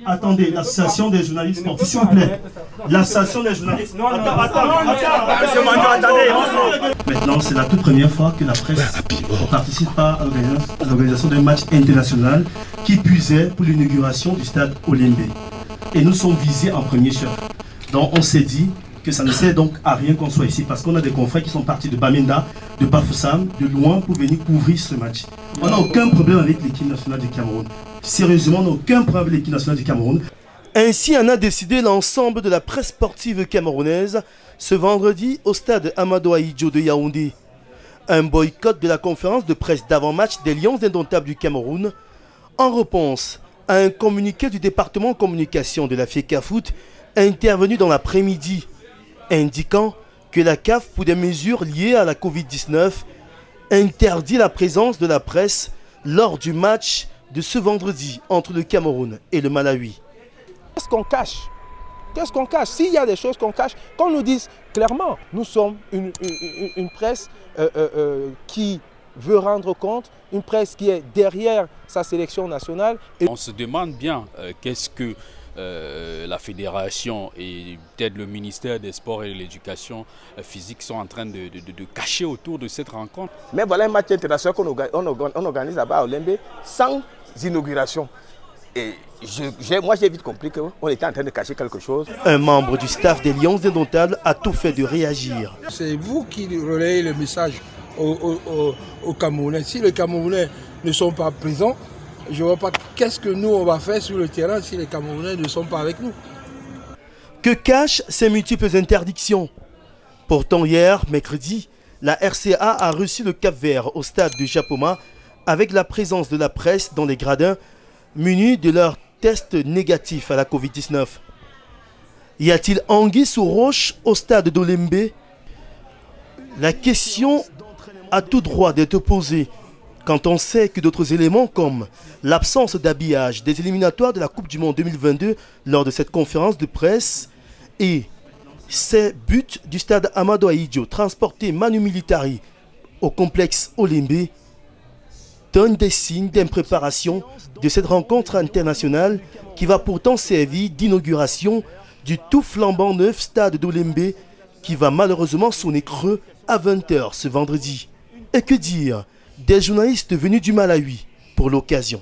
Attendez, l'association des journalistes sportifs, s'il vous plaît. L'association des journalistes. Maintenant, c'est la toute première fois que la presse ne participe pas à l'organisation d'un match international qui puisait pour l'inauguration du stade Olembe. Et nous sommes visés en premier chef. Donc on s'est dit que ça ne sert donc à rien qu'on soit ici parce qu'on a des confrères qui sont partis de Bamenda, de Bafoussam, de loin pour venir couvrir ce match. On n'a aucun problème avec l'équipe nationale du Cameroun. Sérieusement, on n'a aucun problème avec l'équipe nationale du Cameroun. Ainsi en a décidé l'ensemble de la presse sportive camerounaise ce vendredi au stade Amadou Ahidjo de Yaoundé. Un boycott de la conférence de presse d'avant-match des Lions indomptables du Cameroun en réponse à un communiqué du département communication de la FECAFOOT intervenu dans l'après-midi, indiquant que la CAF, pour des mesures liées à la Covid-19, interdit la présence de la presse lors du match de ce vendredi entre le Cameroun et le Malawi. Qu'est-ce qu'on cache? Qu'est-ce qu'on cache? S'il y a des choses qu'on cache, qu'on nous dise clairement. Nous sommes une presse qui veut rendre compte, une presse qui est derrière sa sélection nationale. Et on se demande bien qu'est-ce que la fédération et peut-être le ministère des Sports et de l'Éducation physique sont en train de cacher autour de cette rencontre. Mais voilà un match international qu'on organise là-bas à Olembe sans inauguration. Et moi j'ai vite compris qu'on était en train de cacher quelque chose. Un membre du staff des Lions indomptables a tout fait de réagir. C'est vous qui relayez le message aux Camerounais. Si les Camerounais ne sont pas présents, je ne vois pas qu'est-ce que nous on va faire sur le terrain si les Camerounais ne sont pas avec nous. Que cachent ces multiples interdictions? Pourtant hier, mercredi, la RCA a reçu le Cap-Vert au stade de Japoma avec la présence de la presse dans les gradins munis de leurs tests négatifs à la Covid-19. Y a-t-il anguille sous roche au stade d'Olembe? La question a tout droit d'être posée quand on sait que d'autres éléments comme l'absence d'habillage des éliminatoires de la Coupe du Monde 2022 lors de cette conférence de presse et ces buts du stade Amadou Ahidjo transportés manu militari au complexe Olembe donnent des signes d'impréparation de cette rencontre internationale qui va pourtant servir d'inauguration du tout flambant neuf stade d'Olembe qui va malheureusement sonner creux à 20 h ce vendredi. Et que dire des journalistes venus du Malawi pour l'occasion?